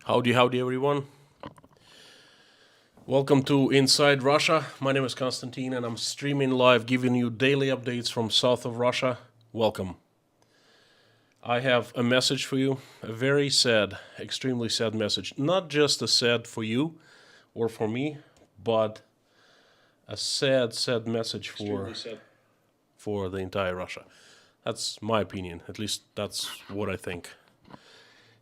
Howdy, everyone. Welcome to Inside Russia. My name is Konstantin, and I'm streaming live, giving you daily updates from south of Russia. Welcome. I have a message for you, a very sad, extremely sad message. Not just a sad for you or for me, but a sad message for the entire Russia. That's my opinion. At least that's what I think.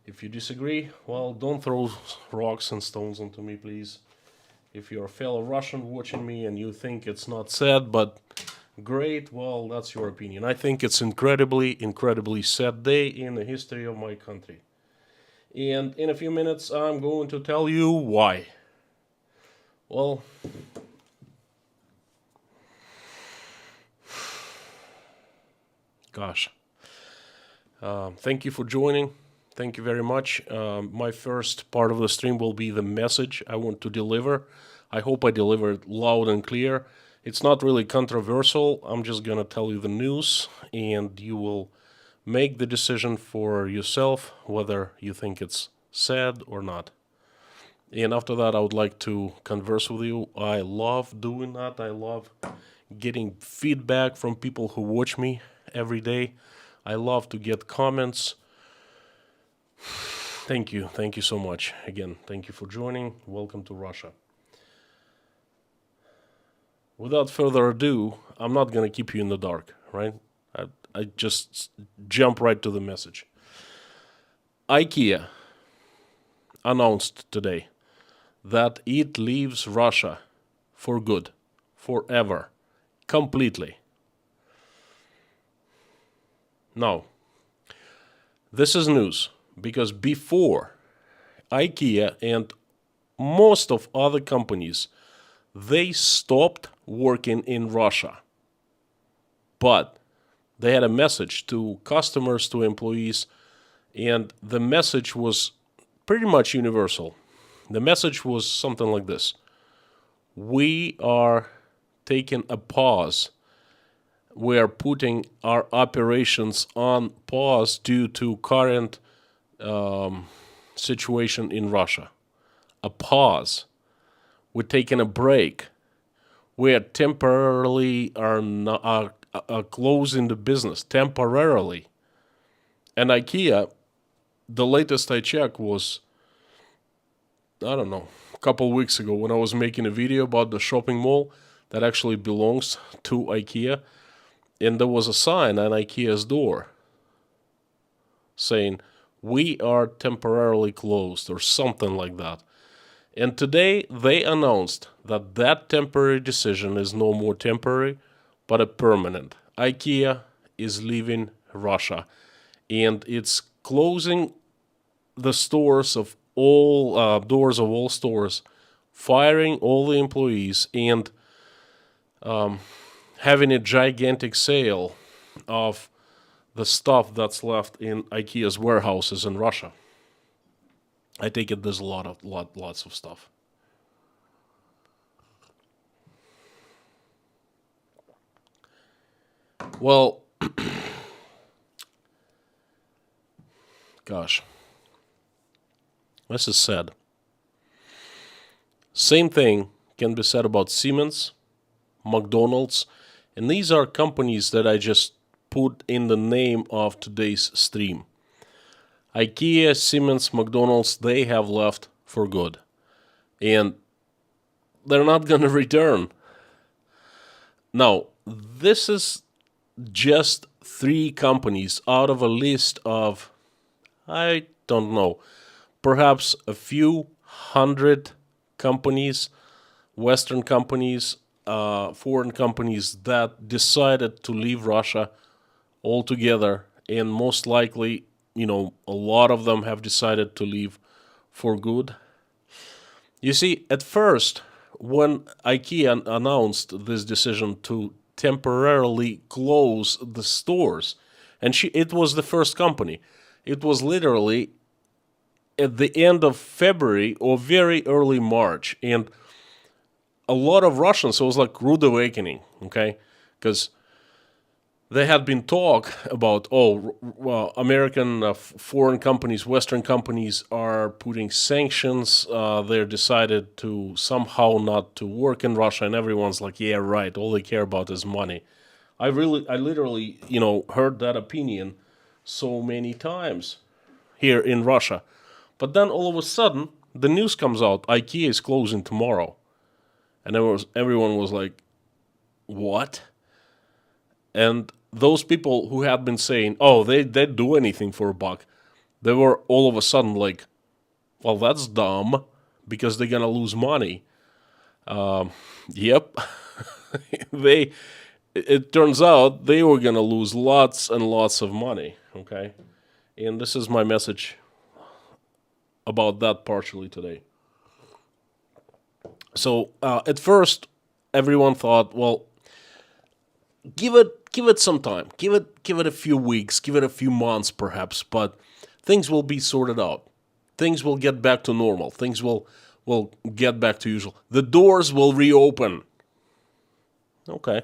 If you disagree, well, don't throw rocks and stones onto me, please. If you're a fellow Russian watching me and you think it's not sad, but great, well, that's your opinion. I think it's incredibly sad day in the history of my country. And in a few minutes, I'm going to tell you why. Well, gosh. Thank you for joining. Thank you very much. My first part of the stream will be the message I want to deliver. I hope I deliver it loud and clear. It's not really controversial. I'm just going to tell you the news, and you will make the decision for yourself whether you think it's sad or not. And after that, I would like to converse with you. I love doing that. I love getting feedback from people who watch me every day. I love to get comments. Thank you so much. Again, thank you for joining. Welcome to Russia. Without further ado, I'm not going to keep you in the dark, right? I just jump right to the message. IKEA announced today that it leaves Russia for good, forever, completely. Now, this is news. Because before, IKEA and most of other companies, they stopped working in Russia. But they had a message to customers, to employees, and the message was pretty much universal. The message was something like this. We are taking a pause. We are putting our operations on pause due to current situation in Russia. A pause. We're taking a break. We are temporarily are closing the business temporarily. And IKEA, the latest I checked was, I don't know, a couple weeks ago when I was making a video about the shopping mall that actually belongs to IKEA, and there was a sign on IKEA's door saying, we are temporarily closed, or something like that. And today they announced that that temporary decision is no more temporary, but a permanent. IKEA is leaving Russia, and it's closing the stores of all doors of all stores, firing all the employees, and having a gigantic sale of the stuff that's left in IKEA's warehouses in Russia. I take it there's lots of stuff. Well, gosh, this is sad. Same thing can be said about Siemens, McDonald's, and these are companies that I just put in the name of today's stream. IKEA, Siemens, McDonald's, they have left for good. And they're not going to return. Now, this is just 3 companies out of a list of, I don't know, perhaps a few hundred companies, Western companies, foreign companies that decided to leave Russia altogether, and most likely, a lot of them have decided to leave for good. You see, at first, when IKEA announced this decision to temporarily close the stores, and it was the first company. It was literally at the end of February or very early March, and a lot of Russians, it was like rude awakening, okay? Because there had been talk about, American foreign companies, Western companies are are putting sanctions. They're decided to somehow not to work in Russia, and everyone's like, yeah, right. All they care about is money. I literally, heard that opinion so many times here in Russia. But then all of a sudden, the news comes out, IKEA is closing tomorrow. And everyone was like, what? And those people who had been saying, oh, they'd do anything for a buck, they were all of a sudden like, well, that's dumb because they're going to lose money. Yep. It turns out they were going to lose lots and lots of money, okay? And this is my message about that partially today. So at first, everyone thought, well, give it some time, give it a few weeks, give it a few months, perhaps, but things will be sorted out. Things will get back to normal. Things will get back to usual. The doors will reopen. Okay.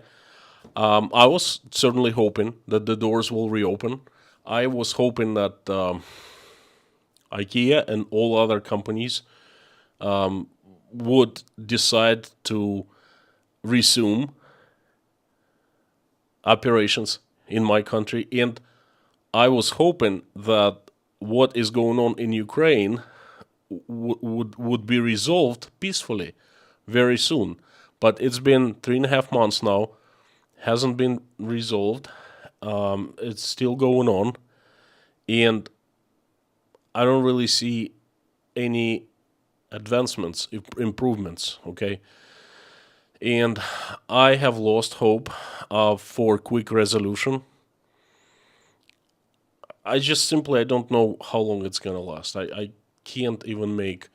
I was certainly hoping that the doors will reopen. I was hoping that IKEA and all other companies would decide to resume operations in my country, and I was hoping that what is going on in Ukraine would be resolved peacefully very soon. But it's been 3.5 months now, hasn't been resolved. It's still going on, and I don't really see any advancements, improvements. Okay. And I have lost hope for quick resolution. I don't know how long it's going to last. I can't even make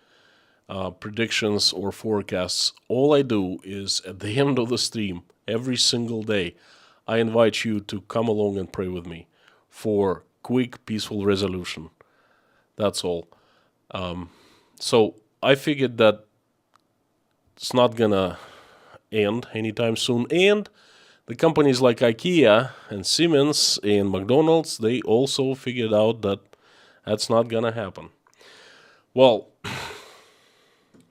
predictions or forecasts. All I do is at the end of the stream, every single day, I invite you to come along and pray with me for quick, peaceful resolution. That's all. So I figured that it's not going to end anytime soon. And the companies like IKEA and Siemens and McDonald's, they also figured out that that's not going to happen. Well,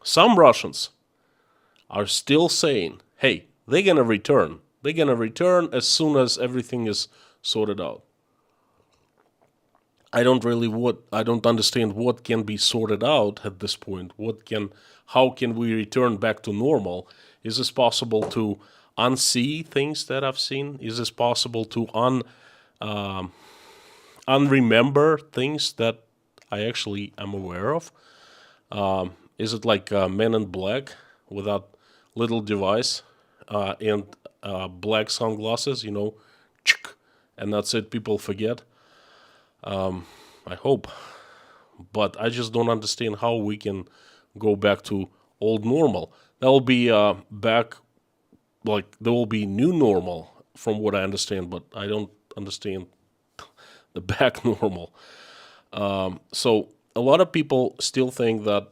some Russians are still saying, hey, they're going to return. They're going to return as soon as everything is sorted out. I don't understand what can be sorted out at this point. How can we return back to normal? Is this possible to unsee things that I've seen? Is this possible to unremember things that I actually am aware of? Is it like Men in Black with that little device and black sunglasses, and that's it, people forget? I hope. But I just don't understand how we can go back to old normal. That'll be back, like there will be new normal from what I understand, but I don't understand the back normal. So a lot of people still think that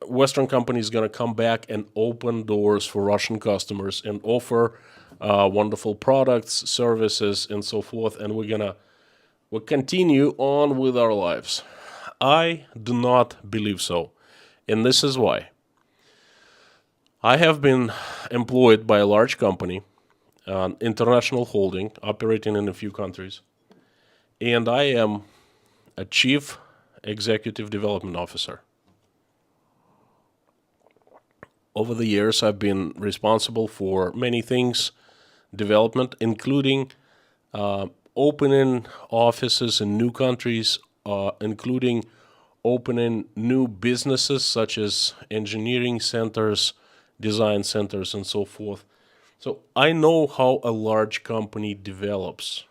Western companies going to come back and open doors for Russian customers and offer wonderful products, services, and so forth, and we'll continue on with our lives. I do not believe so, and this is why. I have been employed by a large company, an international holding operating in a few countries, and I am a chief executive development officer. Over the years, I've been responsible for many things, development, including opening offices in new countries, including opening new businesses such as engineering centers, design centers, and so forth. So I know how a large company develops,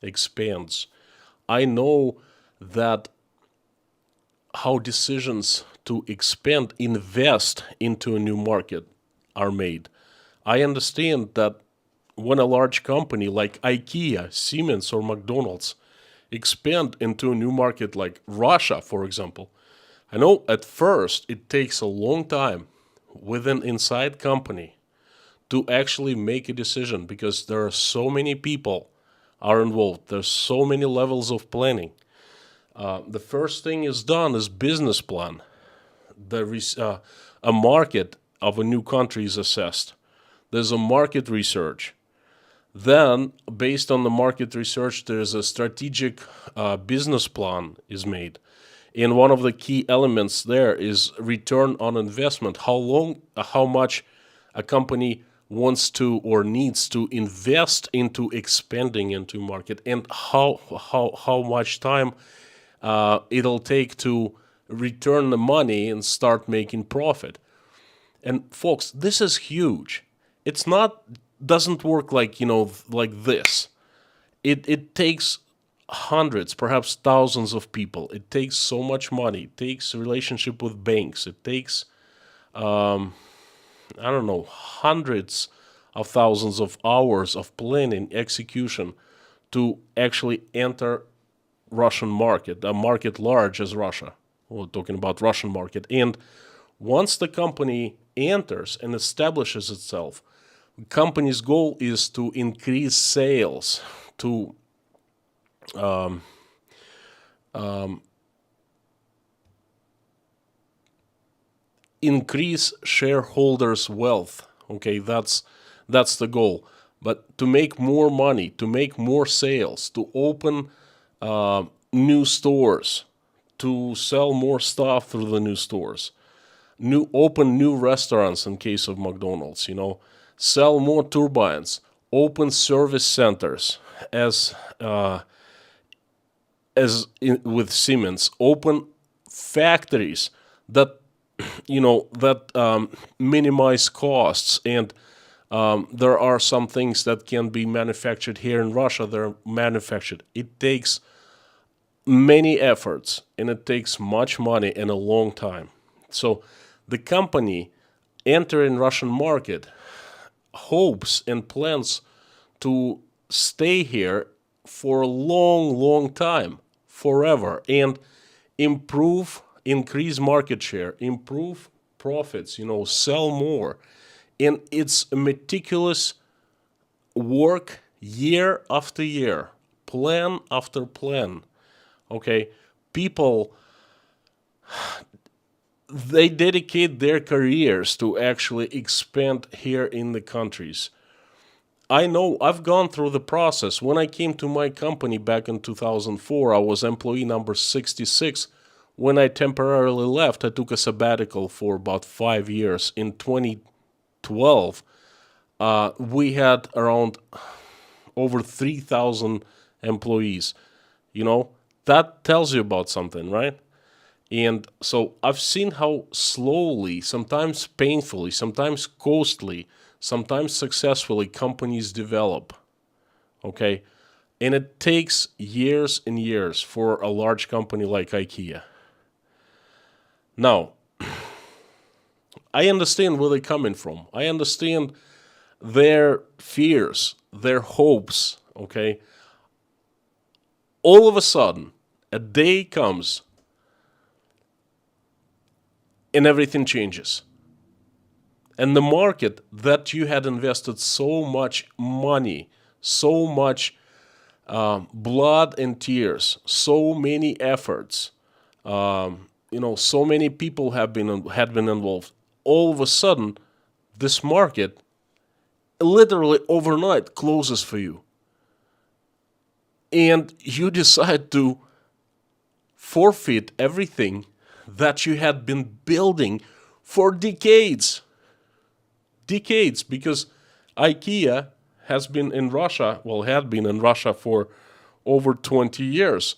expands. I know that how decisions to expand, invest into a new market are made. I understand that when a large company like IKEA, Siemens, or McDonald's expand into a new market like Russia, for example, I know at first it takes a long time with an inside company to actually make a decision because there are so many people are involved. There's so many levels of planning. The first thing is done is business plan. A market of a new country is assessed. There's a market research. Then, based on the market research, there's a strategic business plan is made. And one of the key elements there is return on investment. How much a company wants to or needs to invest into expanding into market, and how much time it'll take to return the money and start making profit. And folks, this is huge. It's not doesn't work like like this. It takes hundreds, perhaps thousands of people. It takes so much money. It takes a relationship with banks. It takes I don't know, hundreds of thousands of hours of planning, execution to actually enter Russian market, a market large as Russia. We're talking about Russian market. And once the company enters and establishes itself, the company's goal is to increase sales, to increase shareholders' wealth. Okay, that's the goal. But to make more money, to make more sales, to open new stores, to sell more stuff through the new stores, open new restaurants in case of McDonald's, sell more turbines, open service centers with Siemens, open factories that minimize costs, and there are some things that can be manufactured here in Russia. They're manufactured. It takes many efforts and it takes much money and a long time. So the company entering Russian market hopes and plans to stay here for a long, long time, forever, and increase market share, improve profits, sell more. And it's a meticulous work year after year, plan after plan. Okay, people, they dedicate their careers to actually expand here in the countries. I know I've gone through the process. When I came to my company back in 2004, I was employee number 66. When I temporarily left, I took a sabbatical for about 5 years. In 2012, we had around over 3,000 employees. That tells you about something, right? And so I've seen how slowly, sometimes painfully, sometimes costly, sometimes successfully companies develop. Okay? And it takes years and years for a large company like IKEA. Now, I understand where they're coming from. I understand their fears, their hopes, okay? All of a sudden, a day comes and everything changes. And the market that you had invested so much money, so much blood and tears, so many efforts, so many people had been involved. All of a sudden, this market literally overnight closes for you. And you decide to forfeit everything that you had been building for decades. Decades, because IKEA had been in Russia for over 20 years.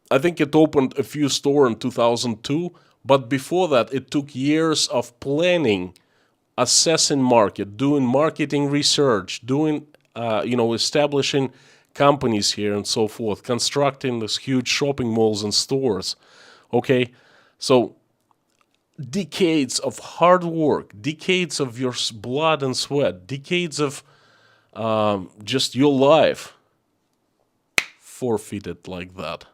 I think it opened a few stores in 2002, but before that, it took years of planning, assessing market, doing marketing research, establishing companies here and so forth, constructing these huge shopping malls and stores. Okay, so decades of hard work, decades of your blood and sweat, decades of just your life forfeited like that.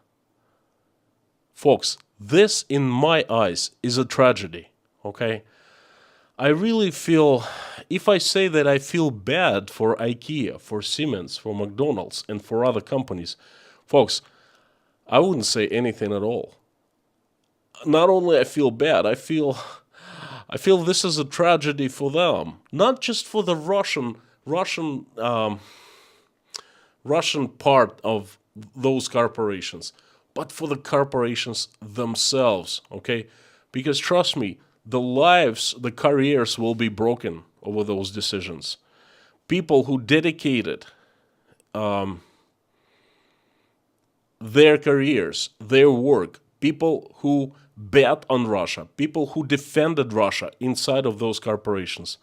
Folks, this, in my eyes, is a tragedy, okay? I really feel, if I say that I feel bad for IKEA, for Siemens, for McDonald's, and for other companies, folks, I wouldn't say anything at all. Not only I feel bad, I feel this is a tragedy for them, not just for the Russian part of those corporations, but for the corporations themselves, okay? Because trust me, the lives, the careers will be broken over those decisions. People who dedicated their careers, their work, people who bet on Russia, people who defended Russia inside of those corporations.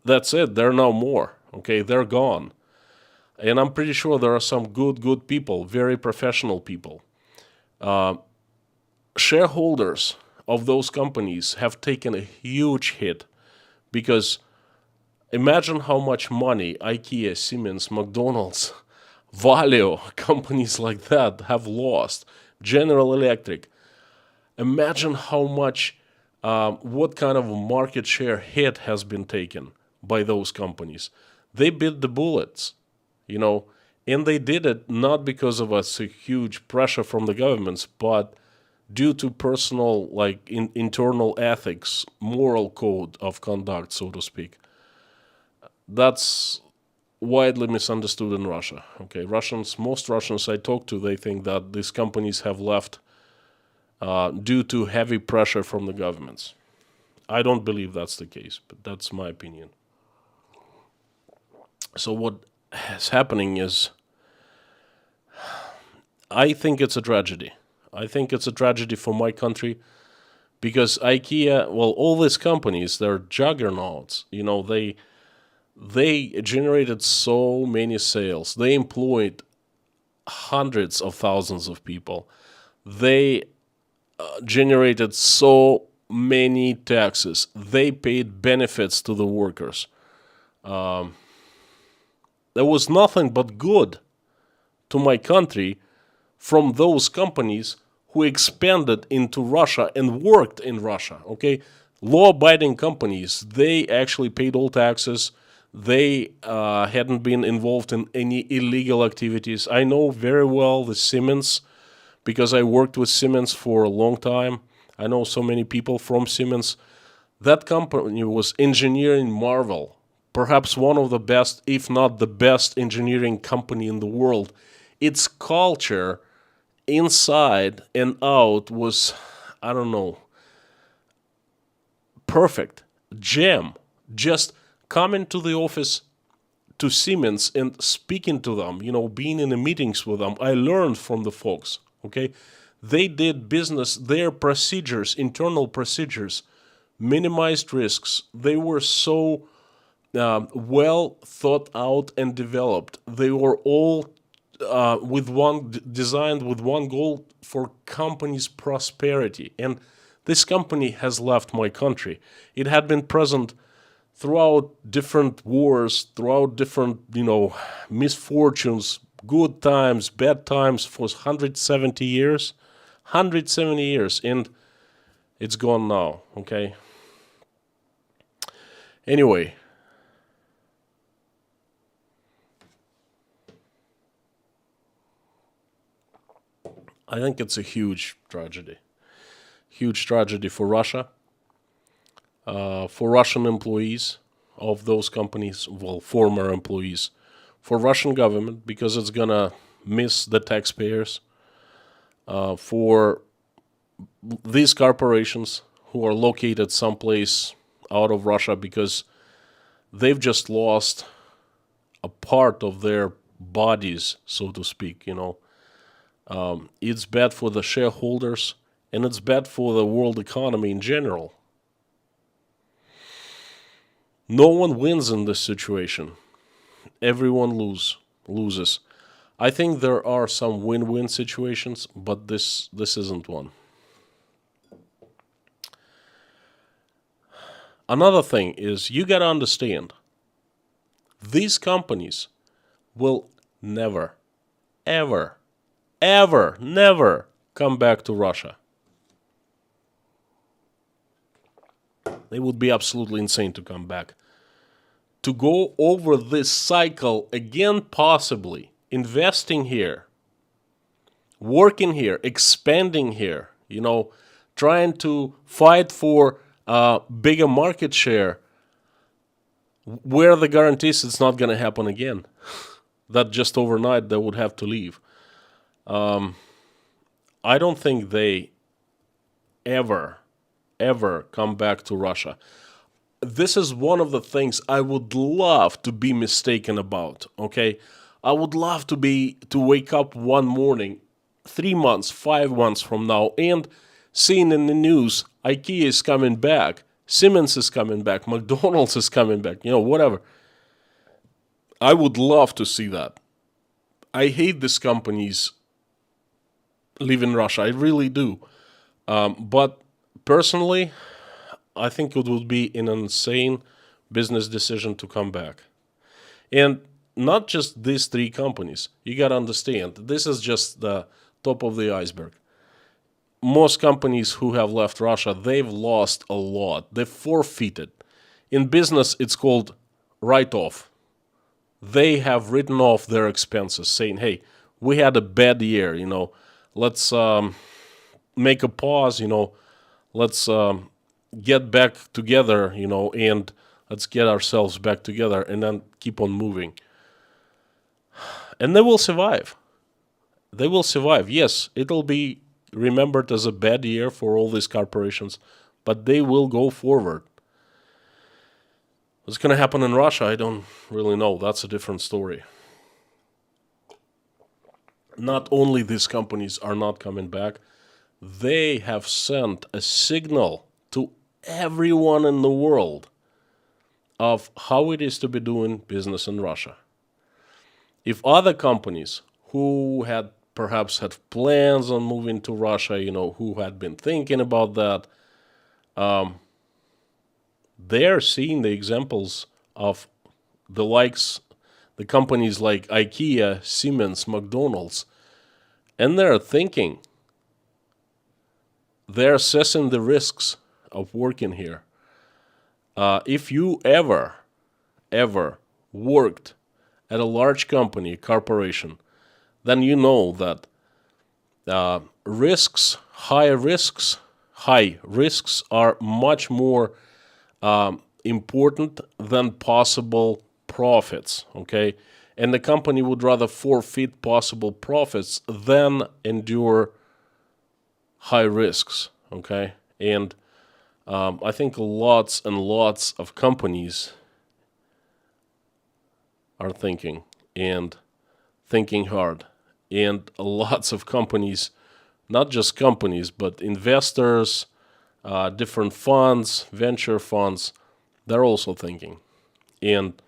That's it. They're no more. Okay, they're gone. And I'm pretty sure there are some good people, very professional people. Shareholders of those companies have taken a huge hit because imagine how much money IKEA, Siemens, McDonald's, Valio, companies like that have lost. General Electric. Imagine how much, what kind of a market share hit has been taken by those companies. They bit the bullets, and they did it not because of a huge pressure from the governments, but due to personal, internal ethics, moral code of conduct, so to speak. That's widely misunderstood in Russia. Okay, most Russians I talk to, they think that these companies have left due to heavy pressure from the governments. I don't believe that's the case, but that's my opinion. So what is happening is, I think it's a tragedy. I think it's a tragedy for my country because IKEA, all these companies, they're juggernauts. They generated so many sales. They employed hundreds of thousands of people. They generated so many taxes. They paid benefits to the workers. There was nothing but good to my country from those companies who expanded into Russia and worked in Russia. Okay, law-abiding companies. They actually paid all taxes. They hadn't been involved in any illegal activities. I know very well the Siemens because I worked with Siemens for a long time. I know so many people from Siemens. That company was engineering marvel, perhaps one of the best, if not the best engineering company in the world. Its culture inside and out was, I don't know, perfect. Gem. Just coming to the office to Siemens and speaking to them, being in the meetings with them, I learned from the folks, okay? They did business, their procedures, internal procedures, minimized risks. They were so well thought out and developed. They were all designed with one goal for company's prosperity. And this company has left my country. It had been present throughout different wars, throughout different, misfortunes, good times, bad times for 170 years. 170 years, and it's gone now, okay? Anyway. I think it's a huge tragedy. Huge tragedy for Russia, for Russian employees of those companies, former employees, for Russian government, because it's gonna miss the taxpayers, for these corporations who are located someplace out of Russia because they've just lost a part of their bodies, so to speak, It's bad for the shareholders and it's bad for the world economy in general. No one wins in this situation. Everyone loses. I think there are some win-win situations, but this isn't one. Another thing is you got to understand, these companies will never, ever, ever, never come back to Russia. They would be absolutely insane to come back. To go over this cycle again, possibly, investing here, working here, expanding here, trying to fight for bigger market share, where are the guarantees it's not going to happen again? That just overnight they would have to leave. I don't think they ever come back to Russia. This is one of the things I would love to be mistaken about, okay? I would love to wake up one morning, 3 months, 5 months from now, and seeing in the news, IKEA is coming back, Siemens is coming back, McDonald's is coming back, whatever. I would love to see that. I hate these companies leaving Russia, I really do. But personally, I think it would be an insane business decision to come back. And not just these 3 companies. You got to understand, this is just the top of the iceberg. Most companies who have left Russia, they've lost a lot. They've forfeited. In business, it's called write-off. They have written off their expenses, saying, hey, we had a bad year, let's make a pause, let's get back together, and let's get ourselves back together and then keep on moving. And they will survive. They will survive. Yes, it'll be remembered as a bad year for all these corporations, but they will go forward. What's going to happen in Russia, I don't really know. That's a different story. Not only these companies are not coming back, they have sent a signal to everyone in the world of how it is to be doing business in Russia. If other companies who had perhaps had plans on moving to Russia, who had been thinking about that, they're seeing the examples of the companies like IKEA, Siemens, McDonald's, and they're thinking, they're assessing the risks of working here. If you ever worked at a large company, corporation, then you know that high risks are much more important than possible profits, okay? And the company would rather forfeit possible profits than endure high risks, okay? And I think lots and lots of companies are thinking hard. And lots of companies, not just companies, but investors, different funds, venture funds, they're also thinking. And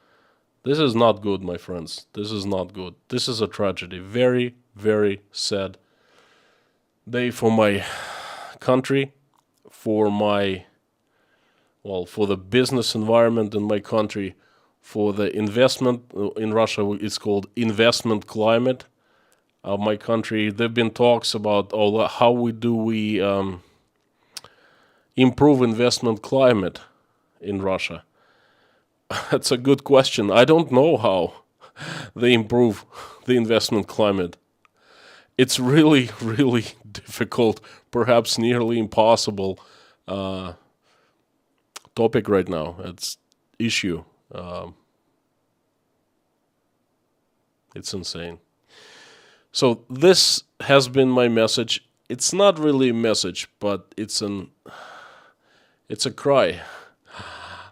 this is not good, my friends. This is not good. This is a tragedy. Very, very sad day for my country, for the business environment in my country, for the investment in Russia. It's called investment climate of my country. There've been talks about how we improve investment climate in Russia. That's a good question. I don't know how they improve the investment climate. It's really, really difficult, perhaps nearly impossible topic right now. It's issue. It's insane. So this has been my message. It's not really a message, but it's a cry.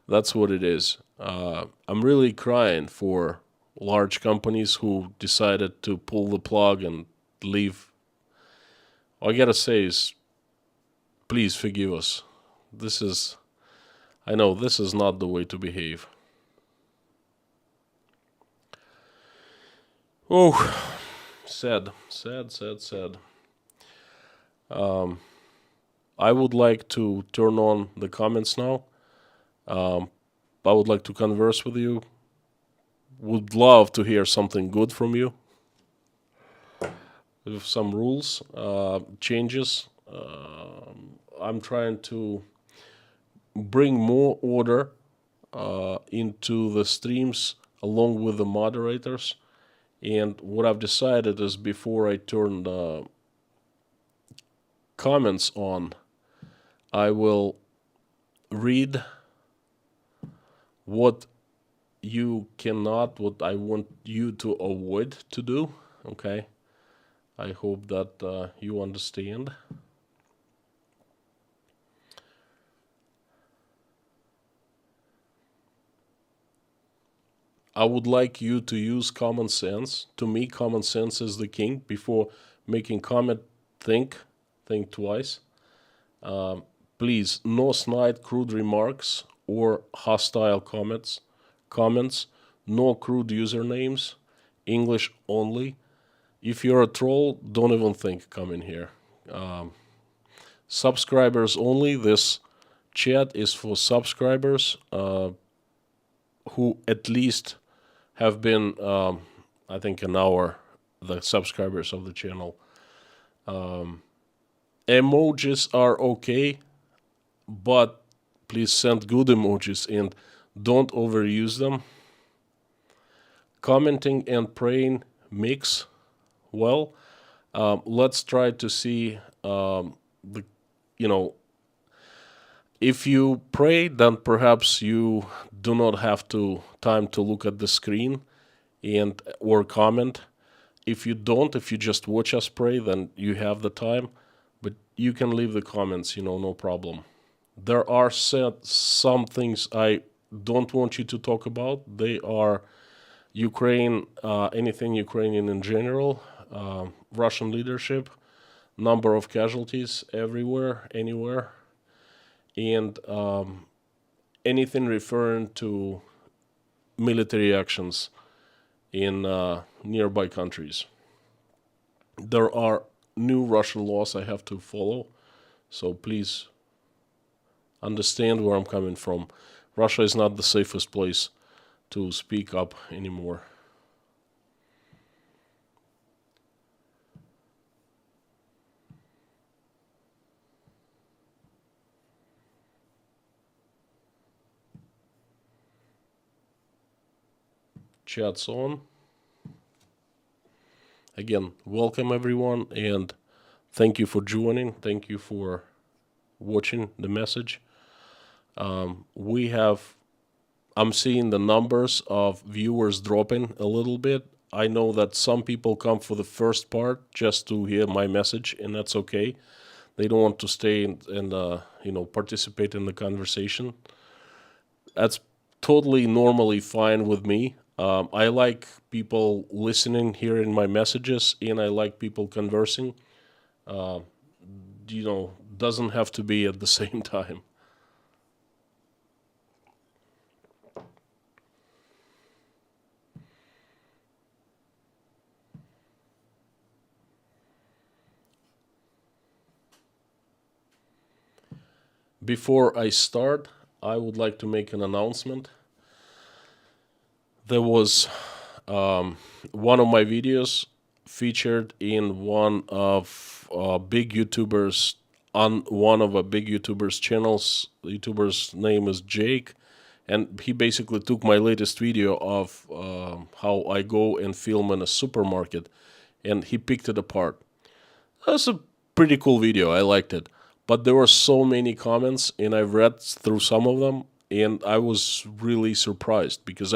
That's what it is. I'm really crying for large companies who decided to pull the plug and leave. All I gotta say is, please forgive us. I know this is not the way to behave. Oh, sad. I would like to turn on the comments now. I would like to converse with you. Would love to hear something good from you. With some rules, changes. I'm trying to bring more order into the streams along with the moderators. And what I've decided is before I turn comments on, I will read what you cannot, what I want you to avoid to do. Okay, I hope that you understand. I would like you to use common sense. To me, common sense is the king. Before making comment, think twice. Please, no snide, crude remarks or hostile comments, no crude usernames, English only. If you're a troll, don't even think coming here. Subscribers only. This chat is for subscribers who at least have been, I think, an hour, the subscribers of the channel. Emojis are okay, but please send good emojis and don't overuse them. Commenting and praying mix well. Let's try to see if you pray, then perhaps you do not have time to look at the screen and or comment. If you don't, if you just watch us pray, then you have the time, but you can leave the comments, no problem. There are some things I don't want you to talk about. They are Ukraine, anything Ukrainian in general, Russian leadership, number of casualties everywhere, anywhere, and anything referring to military actions in nearby countries. There are new Russian laws I have to follow, so please understand where I'm coming from. Russia is not the safest place to speak up anymore. Chat's on. Again, welcome everyone, and thank you for joining. Thank you for watching the message. I'm seeing the numbers of viewers dropping a little bit. I know that some people come for the first part just to hear my message, and that's okay. They don't want to stay and participate in the conversation. That's totally normally fine with me. I like people listening, hearing my messages, and I like people conversing. Doesn't have to be at the same time. Before I start, I would like to make an announcement. There was one of my videos featured in one of big YouTubers on one of a big YouTuber's channels. The YouTuber's name is Jake, and he basically took my latest video of how I go and film in a supermarket, and he picked it apart. That's a pretty cool video. I liked it. But there were so many comments, and I read through some of them, and I was really surprised because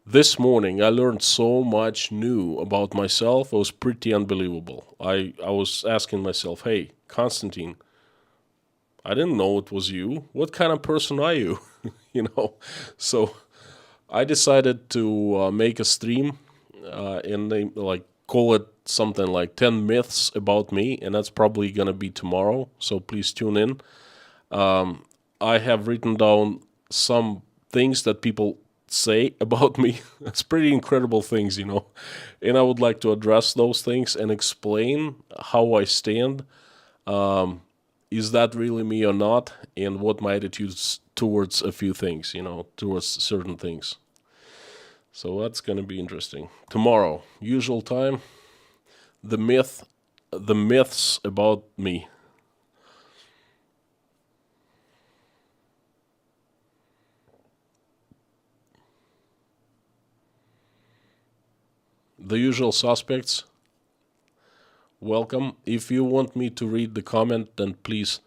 this morning I learned so much new about myself. It was pretty unbelievable. I was asking myself, hey, Konstantin, I didn't know it was you. What kind of person are you? So I decided to make a stream and call it something like 10 myths about me, and that's probably going to be tomorrow, so please tune in. I have written down some things that people say about me. That's pretty incredible things, and I would like to address those things and explain how I stand. Is that really me or not, and what my attitudes towards a few things, towards certain things. So that's going to be interesting. Tomorrow, usual time, the myths about me. The usual suspects. welcome. If you want me to read the comment, then please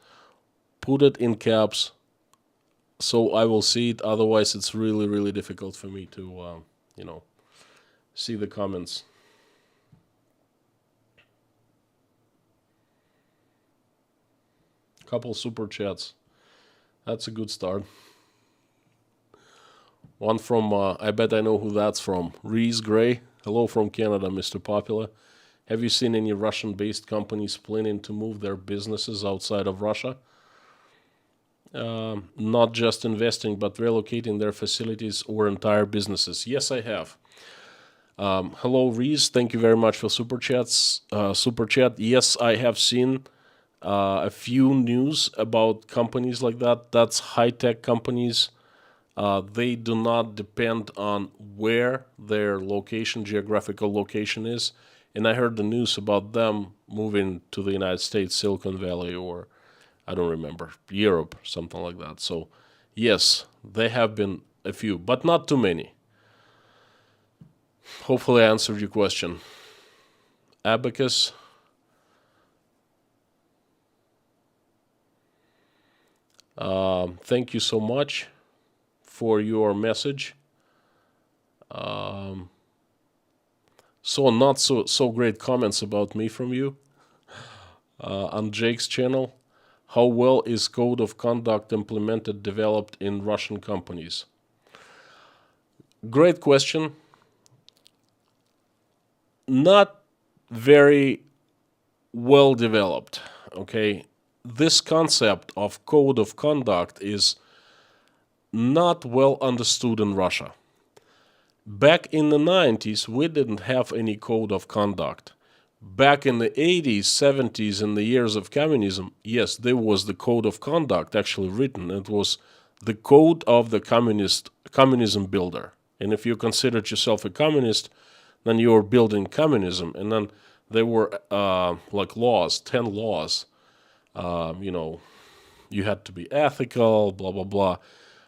put it in caps so I will see it. Otherwise, it's really, really difficult for me to, see the comments. Couple super chats. That's a good start. One from, I bet I know who that's from. Reese Gray. Hello from Canada, Mr. Popular. Have you seen any Russian-based companies planning to move their businesses outside of Russia? Not just investing, but relocating their facilities or entire businesses. Yes, I have. Hello, Reese. Thank you very much for super chats. Super chat. Yes, I have seen a few news about companies like that. That's high-tech companies. They do not depend on where their geographical location is. And I heard the news about them moving to the United States, Silicon Valley, or I don't remember, Europe, something like that. So, yes, there have been a few, but not too many. Hopefully I answered your question. Abacus. Thank you so much for your message. So not so great comments about me from you on Jake's channel. How well is code of conduct implemented, developed in Russian companies? Great question. Not very well developed, okay? This concept of code of conduct is not well understood in Russia. Back in the 90s, we didn't have any code of conduct. Back in the 80s, 70s, in the years of communism, yes, there was the code of conduct actually written. It was the code of the communism builder. And if you considered yourself a communist, then you were building communism. And then there were like laws, 10 laws. You had to be ethical, blah, blah, blah.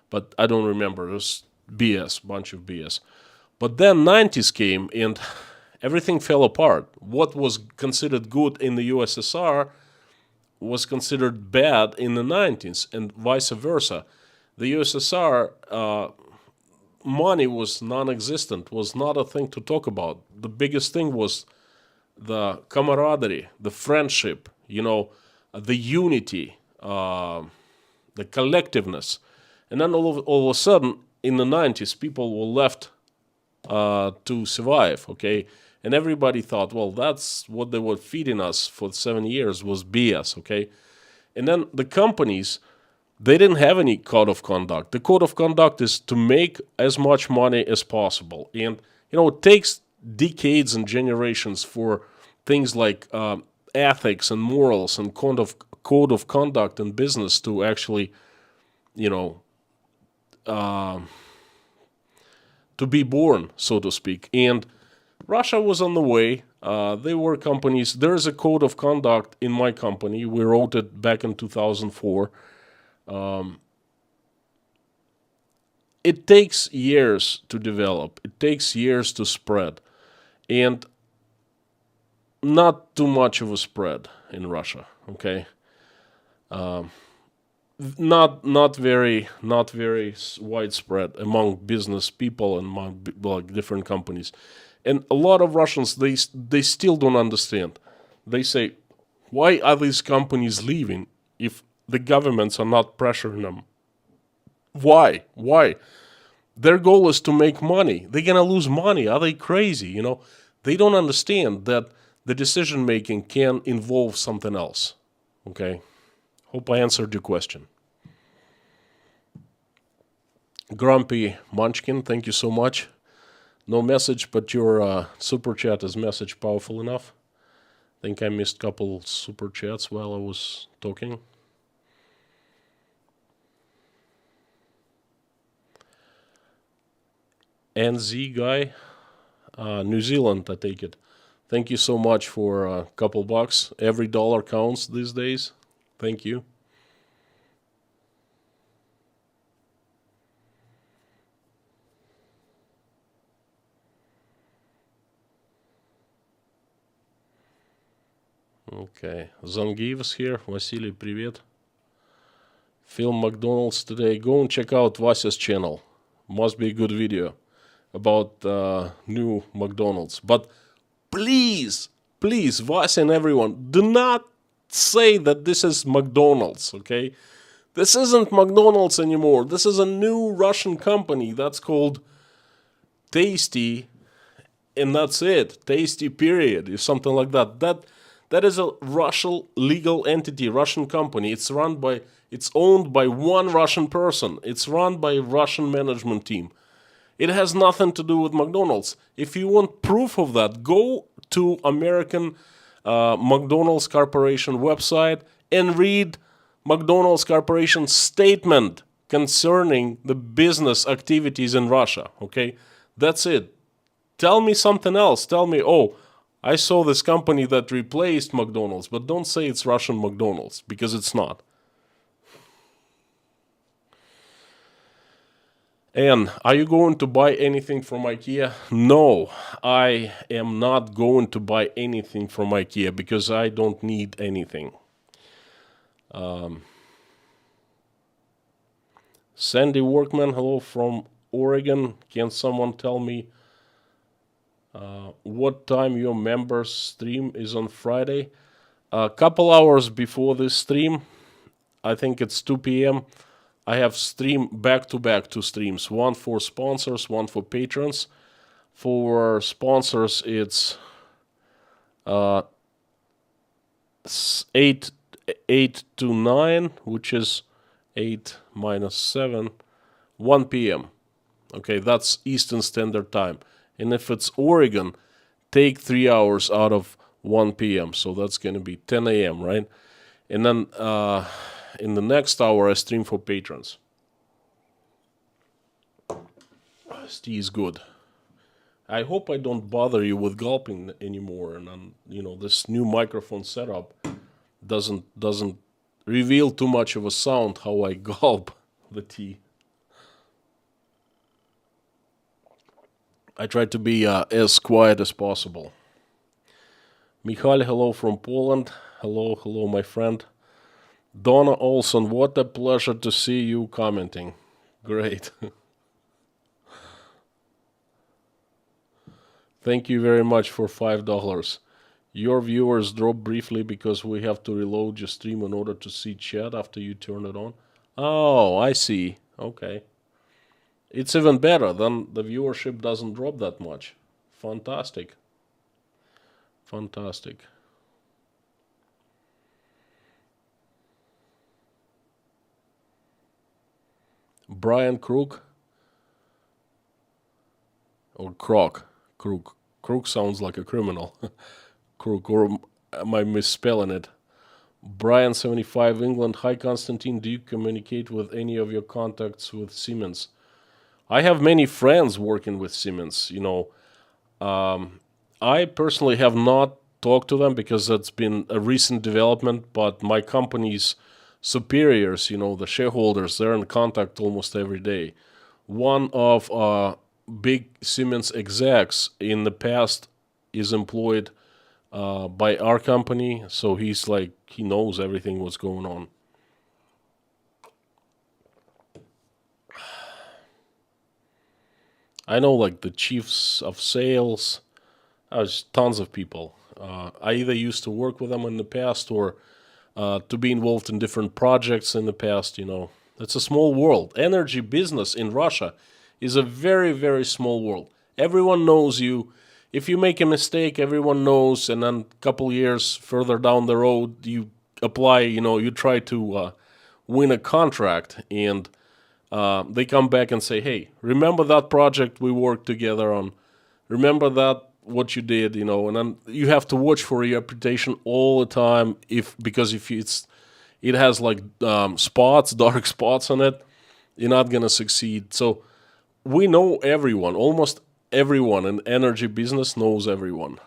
But I don't remember. It was BS, bunch of BS. But then 90s came and everything fell apart. What was considered good in the USSR was considered bad in the 90s, and vice versa. The USSR, money was non-existent, was not a thing to talk about. The biggest thing was the camaraderie, the friendship, the unity, the collectiveness. And then all of a sudden, in the 90s, people were left to survive, okay? And everybody thought, well, that's what they were feeding us for 7 years was BS, okay? And then the companies, they didn't have any code of conduct. The code of conduct is to make as much money as possible. And, it takes decades and generations for things like ethics and morals and code of conduct in business to actually, to be born, so to speak. And Russia was on the way. There were companies. There is a code of conduct in my company. We wrote it back in 2004. It takes years to develop. It takes years to spread. And not too much of a spread in Russia, okay? Not very widespread among business people and among different companies. And a lot of Russians, they still don't understand. They say, why are these companies leaving if the governments are not pressuring them? Why? Their goal is to make money. They're going to lose money. Are they crazy? They don't understand that the decision making can involve something else. Okay? Hope I answered your question. Grumpy Munchkin, thank you so much. No message, but your super chat is message powerful enough. I think I missed a couple super chats while I was talking. NZ guy, New Zealand, I take it. Thank you so much for a couple bucks. Every dollar counts these days. Thank you. Okay, Zangiev's here. Vasily, привет. Film McDonald's today. Go and check out Vasya's channel. Must be a good video about new McDonald's. But please, please, Vasya and everyone, do not say that this is McDonald's, okay? This isn't McDonald's anymore. This is a new Russian company that's called Tasty, and that's it. Tasty, period, or something like that. That is a Russian legal entity, Russian company. It's owned by one Russian person. It's run by a Russian management team. It has nothing to do with McDonald's. If you want proof of that, go to American McDonald's Corporation website and read McDonald's Corporation statement concerning the business activities in Russia. Okay, that's it. Tell me something else. Tell me, oh, I saw this company that replaced McDonald's, but don't say it's Russian McDonald's, because it's not. And are you going to buy anything from IKEA? No, I am not going to buy anything from IKEA because I don't need anything. Sandy Workman, hello from Oregon. Can someone tell me what time your members stream is on Friday? A couple hours before this stream, I think it's 2 p.m., I have stream back-to-back 2 streams. One for sponsors, one for patrons. For sponsors, it's 8 to 9, which is 8 minus 7, 1 p.m. Okay, that's Eastern Standard Time. And if it's Oregon, take 3 hours out of 1 p.m. So that's going to be 10 a.m., right? And then in the next hour, I stream for patrons. Tea is good. I hope I don't bother you with gulping anymore. And then, this new microphone setup doesn't reveal too much of a sound how I gulp the tea. I try to be as quiet as possible. Michal, hello from Poland. Hello, my friend. Donna Olson, what a pleasure to see you commenting. Great. Thank you very much for $5. Your viewers drop briefly because we have to reload your stream in order to see chat after you turn it on. Oh, I see. Okay. It's even better. Then the viewership doesn't drop that much. Fantastic. Fantastic. Brian Crook or Croc. Crook sounds like a criminal. Crook, or am I misspelling it? Brian 75 England. Hi Constantine, do you communicate with any of your contacts with Siemens? I have many friends working with Siemens. I personally have not talked to them because that's been a recent development, but my company's superiors, the shareholders, they're in contact almost every day. One of big Siemens execs in the past is employed by our company, so he knows everything what's going on. I know the chiefs of sales. There's tons of people. I either used to work with them in the past or to be involved in different projects in the past. It's a small world. Energy business in Russia is a very, very small world. Everyone knows you. If you make a mistake, everyone knows, and then a couple years further down the road, you apply, you try to win a contract, and they come back and say, hey, remember that project we worked together on? Remember that, what you did, and then you have to watch for your reputation all the time, because if it has spots, dark spots on it, you're not going to succeed. So we know everyone, almost everyone in energy business knows everyone.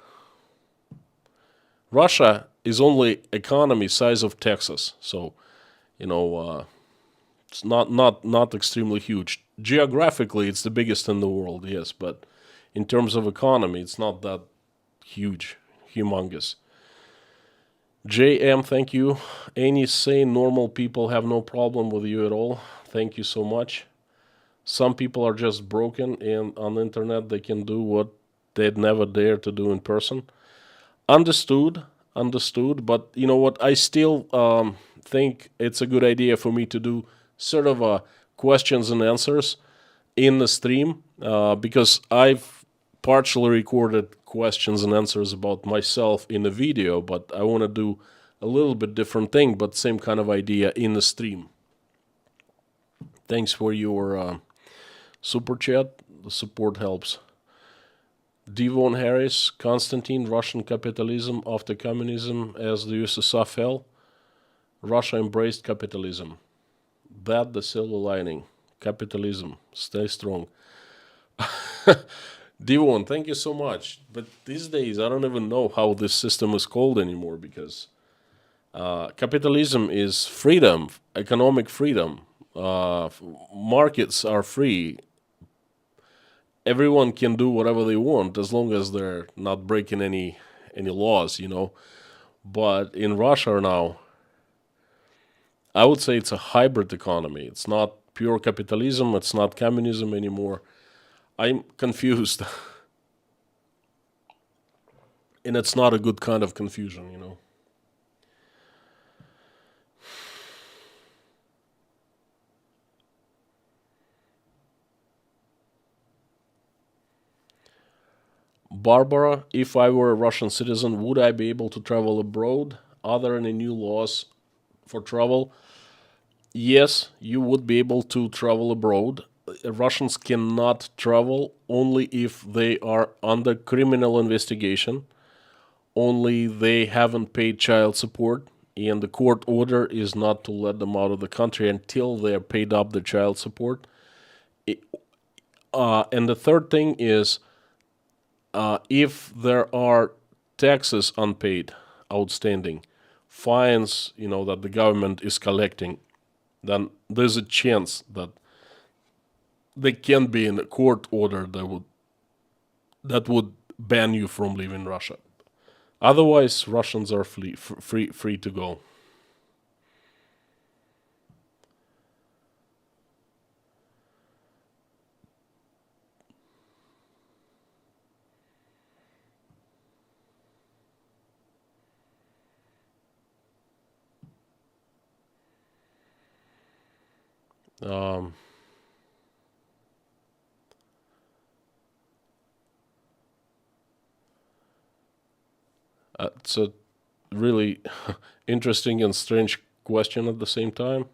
Russia is only economy size of Texas, so it's not extremely huge. Geographically, it's the biggest in the world, yes, but in terms of economy, it's not that huge, humongous. JM, thank you. Any sane, normal people have no problem with you at all. Thank you so much. Some people are just broken, and on the internet they can do what they'd never dare to do in person. Understood, understood. But you know what? I still think it's a good idea for me to do sort of a questions and answers in the stream because I've partially recorded questions and answers about myself in the video, but I want to do a little bit different thing, but same kind of idea in the stream. Thanks for your super chat. The support helps. Devon Harris, Constantine, Russian capitalism after communism as the USSR fell. Russia embraced capitalism. That the silver lining. Capitalism. Stay strong. Devon, thank you so much. But these days, I don't even know how this system is called anymore because capitalism is freedom, economic freedom. Markets are free. Everyone can do whatever they want as long as they're not breaking any laws, you know. But in Russia now, I would say it's a hybrid economy. It's not pure capitalism. It's not communism anymore. I'm confused. And it's not a good kind of confusion, you know. Barbara, if I were a Russian citizen, would I be able to travel abroad? Are there any new laws for travel? Yes, you would be able to travel abroad. Russians cannot travel only if they are under criminal investigation, only they haven't paid child support, and the court order is not to let them out of the country until they are paid up the child support. And the third thing is if there are taxes unpaid, outstanding, fines, you know, that the government is collecting, then there's a chance that they can be in a court order that would ban you from leaving Russia. Otherwise, Russians are free to go. Um, it's a really interesting and strange question at the same time.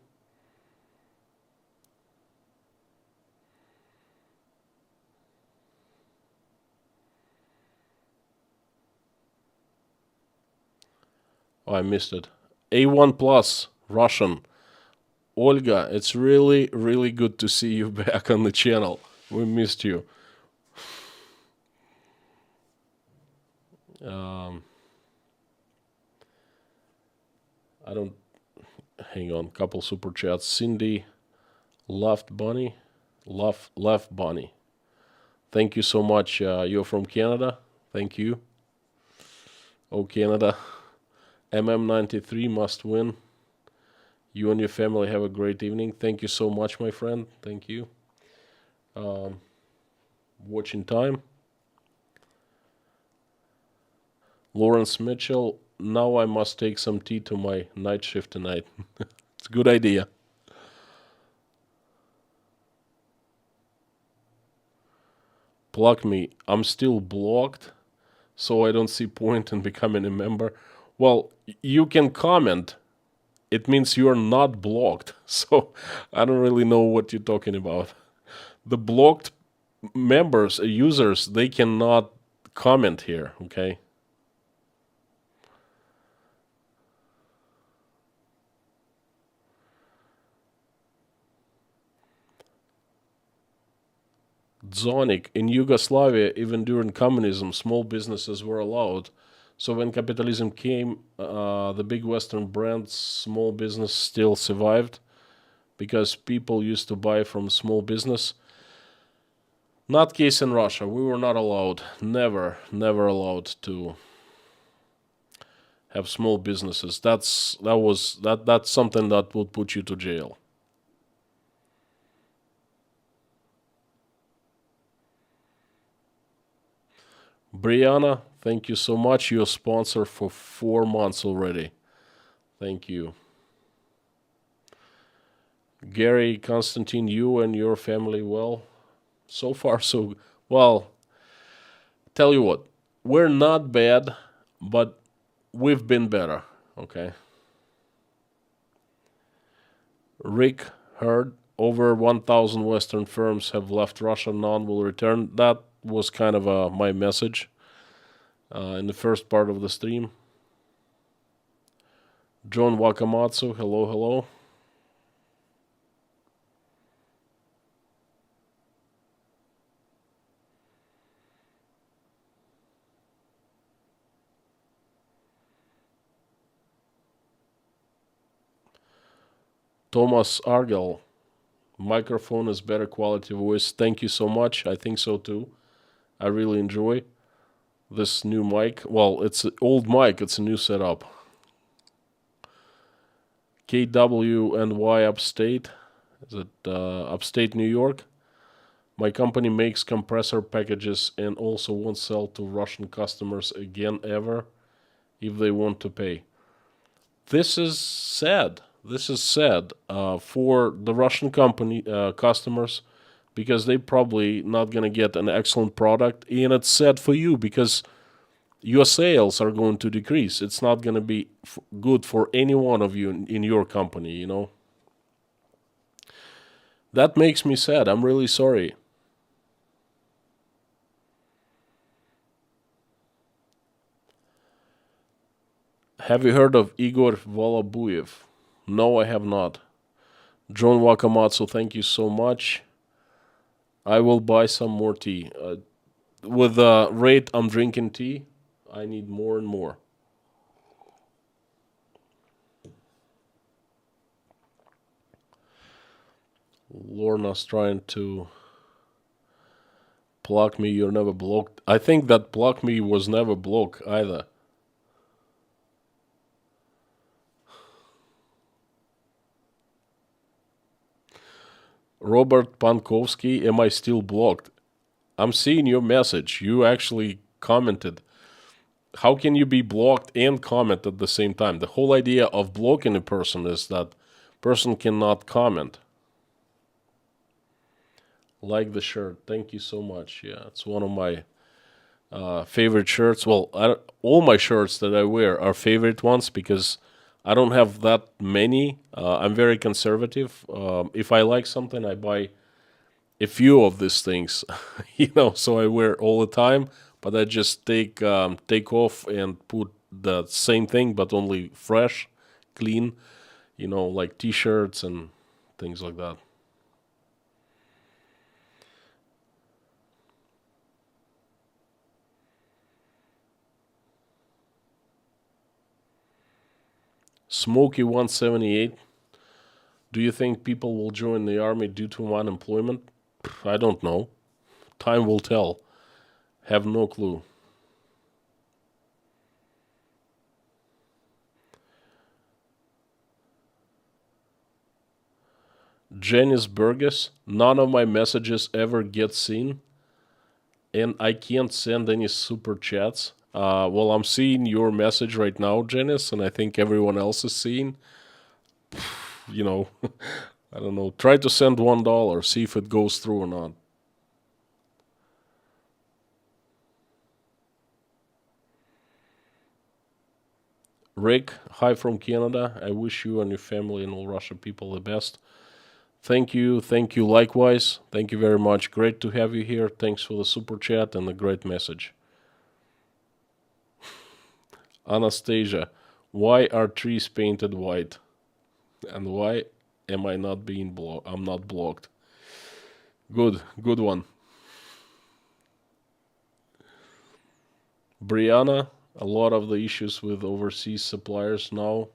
Oh, I missed it. A1 plus Russian. Olga, it's really, really good to see you back on the channel. We missed you. Um, I don't. Hang on. Couple super chats. Cindy, left bunny, left bunny. Thank you so much. You're from Canada. Thank you. Oh, Canada. MM93 must win. You and your family have a great evening. Thank you so much, my friend. Thank you. Watching time. Lawrence Mitchell. Now I must take some tea to my night shift tonight. It's a good idea. Block me. I'm still blocked, so I don't see point in becoming a member. Well, you can comment. It means you're not blocked. So I don't really know what you're talking about. The blocked members, users, they cannot comment here, okay? Zonic, in Yugoslavia, even during communism, small businesses were allowed. So when capitalism came, the big Western brands, small business still survived because people used to buy from small business. Not case in Russia. We were not allowed, never allowed to have small businesses. That's something that would put you to jail. Brianna, thank you so much. You're a sponsor for 4 months already. Thank you. Gary, Constantine, you and your family well? So far, so well. Tell you what, we're not bad, but we've been better. Okay. Rick heard over 1,000 Western firms have left Russia. None will return. That was kind of my message in the first part of the stream. John Wakamatsu, hello, hello. Thomas Argel, microphone is better quality voice. Thank you so much. I think so too. I really enjoy this new mic. Well, it's an old mic. It's a new setup. KWNY Upstate. Is it Upstate New York? My company makes compressor packages and also won't sell to Russian customers again ever if they want to pay. This is sad. This is sad for the Russian company customers because they probably not gonna get an excellent product, and it's sad for you because your sales are going to decrease. It's not gonna be good for any one of you in your company. You know. That makes me sad. I'm really sorry. Have you heard of Igor Volobuyev? No, I have not. John Wakamatsu, thank you so much. I will buy some more tea. With the rate I'm drinking tea, I need more and more. Lorna's trying to block me. You're never blocked. I think that block me was never blocked either. Robert Pankowski, am I still blocked? I'm seeing your message. You actually commented. How can you be blocked and comment at the same time? The whole idea of blocking a person is that person cannot comment. Like the shirt. Thank you so much. Yeah, it's one of my favorite shirts. Well, all my shirts that I wear are favorite ones because I don't have that many. I'm very conservative. If I like something, I buy a few of these things, so I wear all the time. But I just take off and put the same thing, but only fresh, clean, like T-shirts and things like that. Smokey 178. Do you think people will join the army due to unemployment? I don't know. Time will tell. Have no clue. Janice Burgess, none of my messages ever get seen, and I can't send any super chats. Well, I'm seeing your message right now, Janice, and I think everyone else is seeing. You know, I don't know. Try to send $1, see if it goes through or not. Rick, hi from Canada. I wish you and your family and all Russian people the best. Thank you likewise. Thank you very much. Great to have you here. Thanks for the super chat and the great message. Anastasia, why are trees painted white? And why am I not being blocked? I'm not blocked. Good one. Brianna, a lot of the issues with overseas suppliers now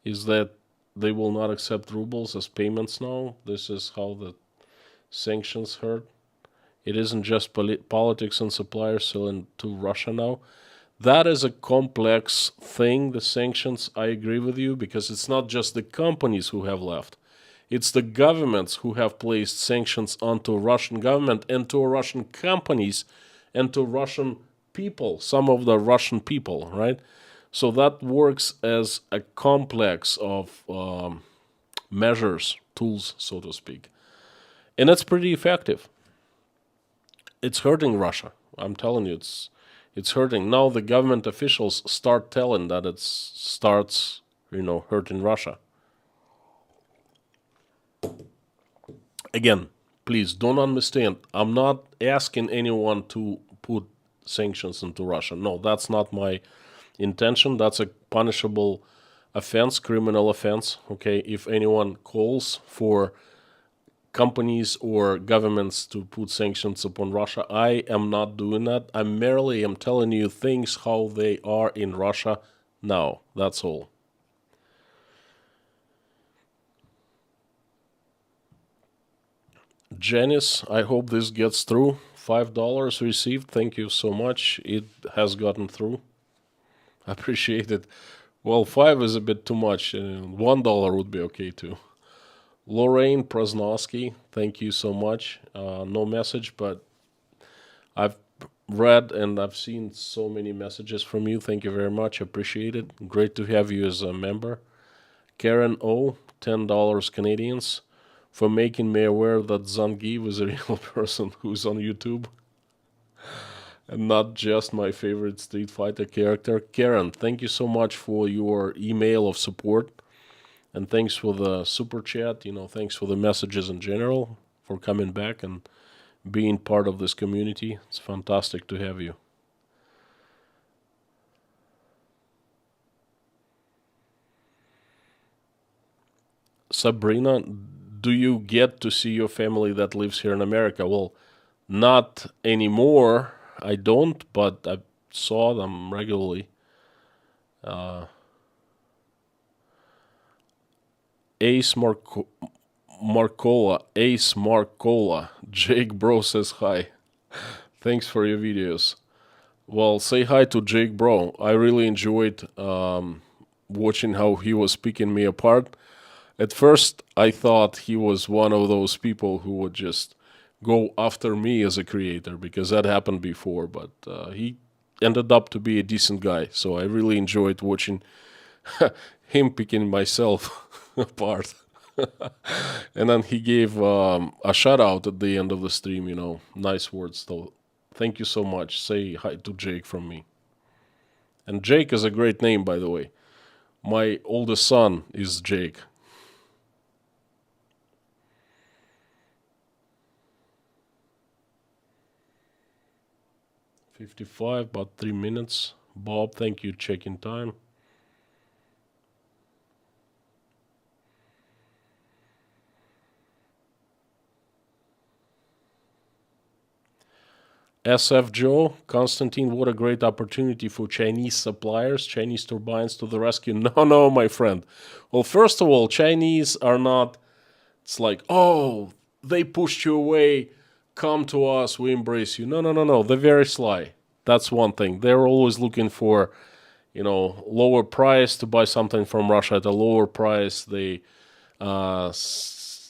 is that they will not accept rubles as payments now. This is how the sanctions hurt. It isn't just politics and suppliers selling to Russia now. That is a complex thing, the sanctions. I agree with you, because it's not just the companies who have left. It's the governments who have placed sanctions onto Russian government and to Russian companies and to Russian people, some of the Russian people, right? So that works as a complex of measures, tools, so to speak. And it's pretty effective. It's hurting Russia. I'm telling you, it's hurting. Now the government officials start telling that it starts, hurting Russia. Again, please don't understand. I'm not asking anyone to put sanctions into Russia. No, that's not my intention. That's a punishable offense, criminal offense. Okay, if anyone calls for companies or governments to put sanctions upon Russia, I am not doing that. I merely am telling you things how they are in Russia now. That's all. Janice, I hope this gets through. $5 received. Thank you so much. It has gotten through. I appreciate it. Well, 5 is a bit too much. $1 would be okay too. Lorraine Prasnowski, thank you so much. No message, but I've read and I've seen so many messages from you. Thank you very much. Appreciate it. Great to have you as a member. Karen O, $10 Canadians, for making me aware that Zangief is a real person who's on YouTube and not just my favorite Street Fighter character. Karen, thank you so much for your email of support. And thanks for the super chat, thanks for the messages in general, for coming back and being part of this community. It's fantastic to have you. Sabrina, do you get to see your family that lives here in America? Well, not anymore. I don't, but I saw them regularly. Ace Marcola, Jake Bro says hi. Thanks for your videos. Well, say hi to Jake Bro. I really enjoyed watching how he was picking me apart. At first, I thought he was one of those people who would just go after me as a creator, because that happened before, but he ended up to be a decent guy. So I really enjoyed watching him picking myself apart. And then he gave a shout out at the end of the stream, nice words. So thank you so much. Say hi to Jake from me. And Jake is a great name, by the way. My oldest son is Jake. $55, about 3 minutes. Bob, thank you. Check-in time. SF Joe, Constantine, what a great opportunity for Chinese suppliers, Chinese turbines to the rescue. No, my friend. Well, first of all, Chinese are not, it's like, oh, they pushed you away, come to us, we embrace you. No. They're very sly. That's one thing. They're always looking for, lower price to buy something from Russia at a lower price. They,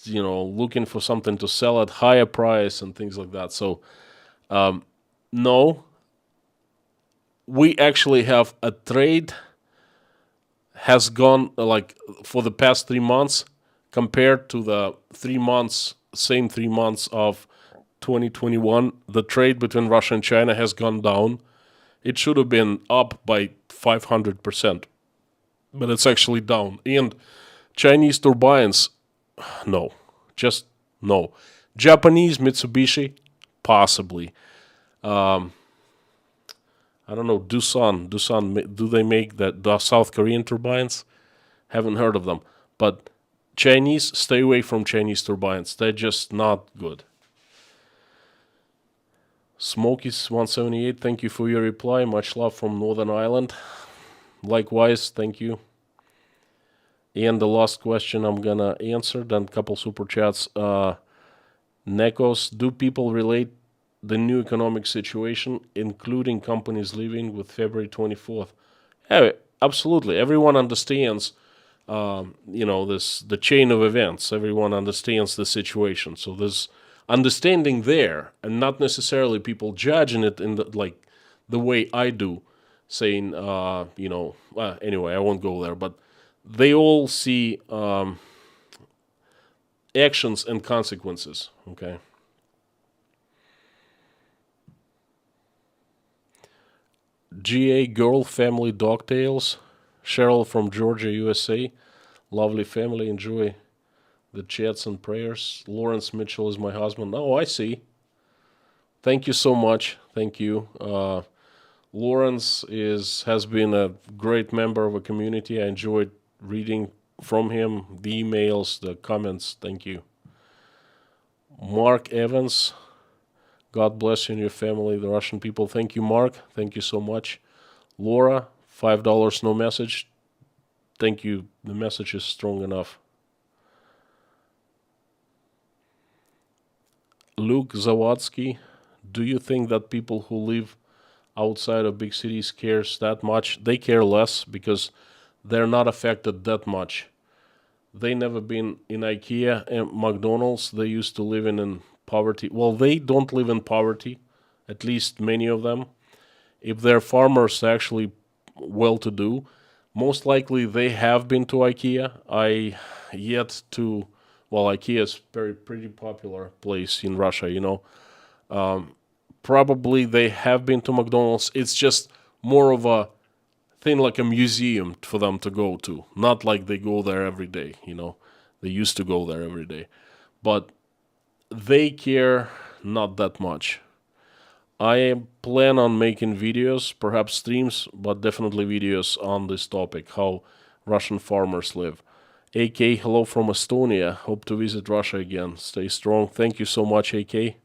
looking for something to sell at higher price and things like that. So, no, we actually have a trade has gone like for the past 3 months compared to the 3 months, same 3 months of 2021. The trade between Russia and China has gone down. It should have been up by 500%, but it's actually down. And Chinese turbines, no, just no. Japanese Mitsubishi, possibly. I don't know, Doosan, do they make the South Korean turbines? Haven't heard of them. But Chinese, stay away from Chinese turbines. They're just not good. Smokies178, thank you for your reply. Much love from Northern Ireland. Likewise, thank you. And the last question I'm gonna answer, then a couple super chats. Nekos, do people relate the new economic situation, including companies leaving with February 24th. Yeah, absolutely. Everyone understands, the chain of events. Everyone understands the situation. So there's understanding there, and not necessarily people judging it in the way I do, saying, anyway, I won't go there, but they all see actions and consequences. Okay. GA Girl Family Dog Tales. Cheryl from Georgia, USA. Lovely family. Enjoy the chats and prayers. Lawrence Mitchell is my husband. Oh, I see. Thank you so much. Thank you. Lawrence has been a great member of a community. I enjoyed reading from him, the emails, the comments. Thank you. Mark Evans. God bless you and your family, the Russian people. Thank you, Mark. Thank you so much. Laura, $5, no message. Thank you. The message is strong enough. Luke Zawadsky, do you think that people who live outside of big cities cares that much? They care less because they're not affected that much. They never been in IKEA and McDonald's. They used to live in poverty. Well, they don't live in poverty, at least many of them. If they're farmers, actually well-to-do, most likely they have been to IKEA. IKEA is pretty popular place in Russia, Probably they have been to McDonald's. It's just more of a thing like a museum for them to go to. Not like they go there every day, They used to go there every day. But they care not that much. I plan on making videos, perhaps streams, but definitely videos on this topic, how Russian farmers live. AK, hello from Estonia. Hope to visit Russia again. Stay strong. Thank you so much, AK.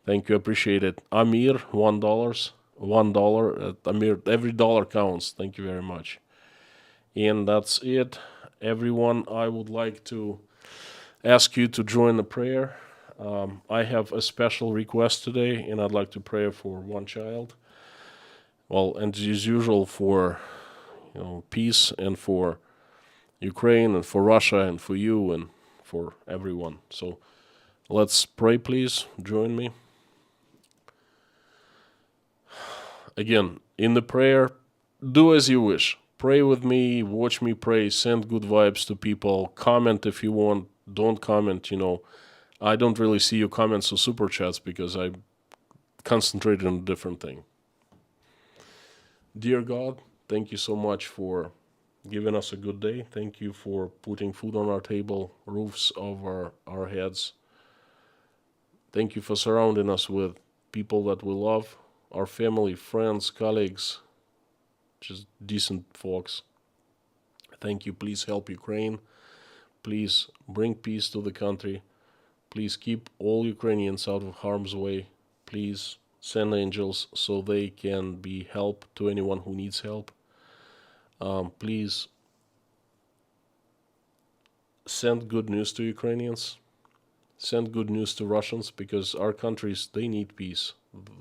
Thank you, appreciate it. Amir, $1. $1. Amir, every dollar counts. Thank you very much. And that's it. Everyone, I would like to ask you to join the prayer. I have a special request today, and I'd like to pray for one child. Well, and as usual for peace and for Ukraine and for Russia and for you and for everyone. So let's pray, please. Join me. Again, in the prayer, do as you wish. Pray with me, watch me pray, send good vibes to people, comment if you want, don't comment, I don't really see your comments or super chats because I concentrated on a different thing. Dear God, thank you so much for giving us a good day. Thank you for putting food on our table, roofs over our heads. Thank you for surrounding us with people that we love, our family, friends, colleagues, just decent folks. Thank you. Please help Ukraine. Please bring peace to the country. Please keep all Ukrainians out of harm's way. Please send angels so they can be help to anyone who needs help. Please send good news to Ukrainians. Send good news to Russians because our countries, they need peace.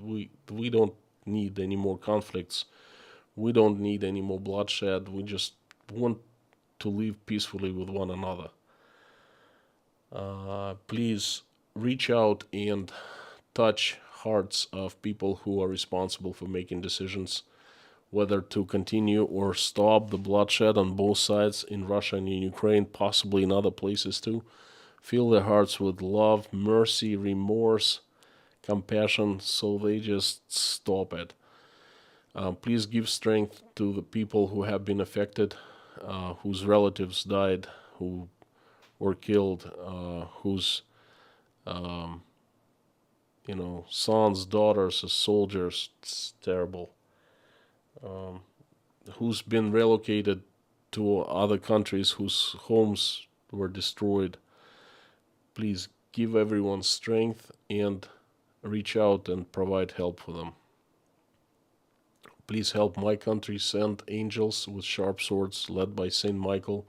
We don't need any more conflicts. We don't need any more bloodshed. We just want to live peacefully with one another. Please reach out and touch hearts of people who are responsible for making decisions, whether to continue or stop the bloodshed on both sides in Russia and in Ukraine, possibly in other places too. Fill their hearts with love, mercy, remorse, compassion, so they just stop it. Please give strength to the people who have been affected, whose relatives died, who were killed, whose sons, daughters, as soldiers. It's terrible. Who's been relocated to other countries, whose homes were destroyed. Please give everyone strength and reach out and provide help for them. Please help my country send angels with sharp swords led by Saint Michael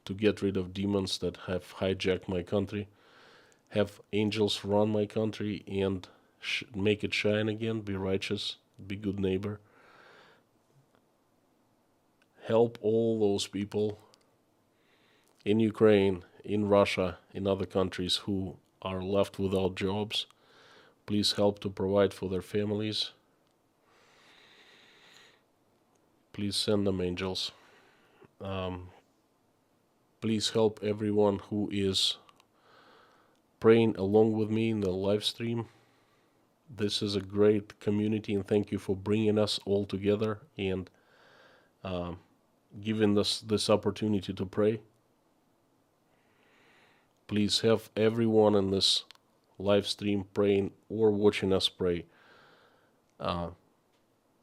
to get rid of demons that have hijacked my country. Have angels run my country and make it shine again. Be righteous. Be good neighbor. Help all those people in Ukraine, in Russia, in other countries who are left without jobs. Please help to provide for their families. Please send them angels. Please help everyone who is praying along with me in the live stream. This is a great community, and thank you for bringing us all together and giving us this opportunity to pray. Please have everyone in this live stream praying or watching us pray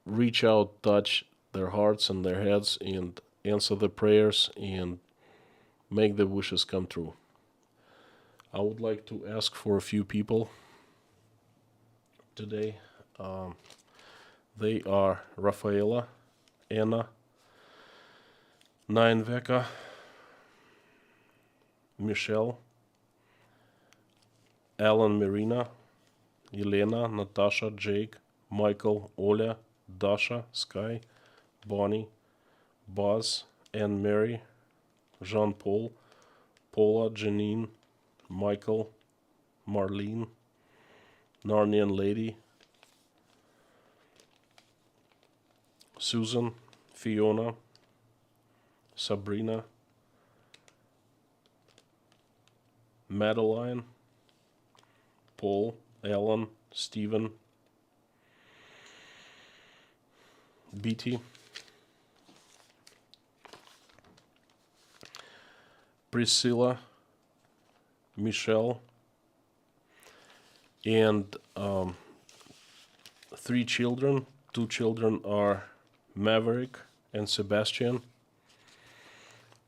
reach out, touch their hearts and their heads, and answer the prayers and make the wishes come true. I would like to ask for a few people today. They are Rafaela, Anna, Nine Veka, Michelle, Alan, Marina, Elena, Natasha, Jake, Michael, Oля, Dasha, Sky, Bonnie, Buzz, Anne Mary, Jean-Paul, Paula, Janine, Michael, Marlene, Narnian Lady, Susan, Fiona, Sabrina, Madeline, Paul, Alan, Stephen, Beatty, Priscilla, Michelle, and 3 children. 2 children are Maverick and Sebastian.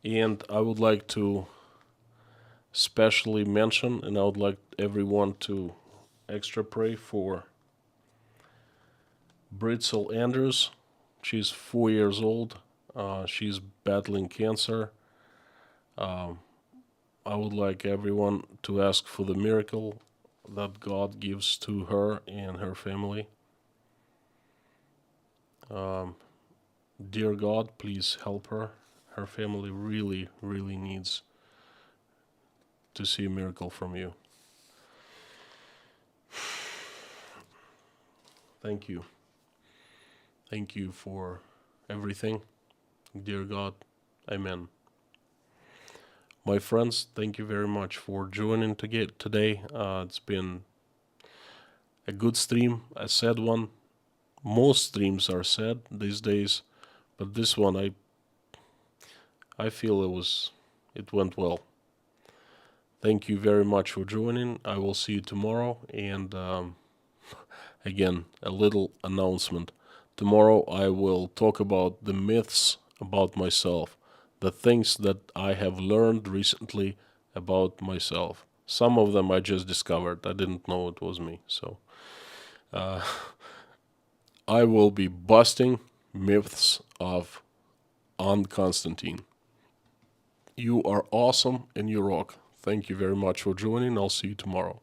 And I would like to specially mention, and I would like everyone to extra pray for Britzel Andrews. She's 4 years old. She's battling cancer. I would like everyone to ask for the miracle that God gives to her and her family. Dear God, please help her. Her family really, really needs to see a miracle from you. Thank you. Thank you for everything. Dear God, Amen. My friends, thank you very much for joining today. It's been a good stream, a sad one. Most streams are sad these days, but this one I feel it went well. Thank you very much for joining. I will see you tomorrow. And again, a little announcement. Tomorrow I will talk about the myths about myself, the things that I have learned recently about myself. Some of them I just discovered. I didn't know it was me. So I will be busting myths of Constantine. You are awesome and you rock. Thank you very much for joining. I'll see you tomorrow.